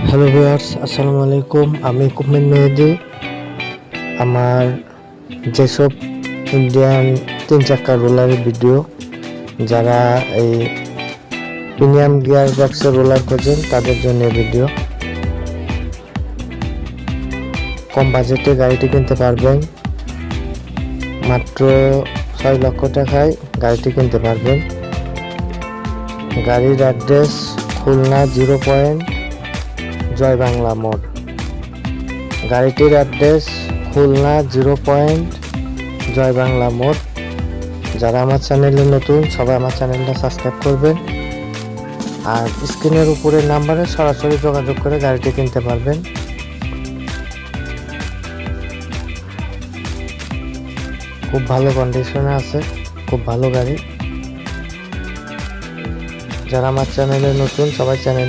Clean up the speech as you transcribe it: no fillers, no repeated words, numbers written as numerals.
Hello viewers, আসসালামু আলাইকুম। আমি কুমির মেহেদি। আমার যেসব ইন্ডিয়ান 3 চাকা রোলারের ভিডিও, যারা এই প্রিমিয়াম গিয়ার বক্সের রোলার খোঁজেন তাদের জন্য ভিডিও। কম বাজেটে গাড়িটি কিনতে পারবেন, মাত্র 6 লক্ষ টাকায় গাড়িটি কিনতে পারবেন। গাড়ির অ্যাড্রেস খুলনা 0 জয় বাংলা মোড়। গাড়িটির অ্যাড্রেস খুলনা 0 জয় বাংলা মোড়। যারা আমার চ্যানেলে নতুন, সবাই আমার চ্যানেলটা সাবস্ক্রাইব করবেন, আর স্ক্রিনের উপরের নাম্বারে সরাসরি যোগাযোগ করে গাড়িটি কিনতে পারবেন। খুব ভালো কন্ডিশনে আছে, খুব ভালো গাড়ি। যারা আমার চ্যানেলে নতুন, সবাই চ্যানেল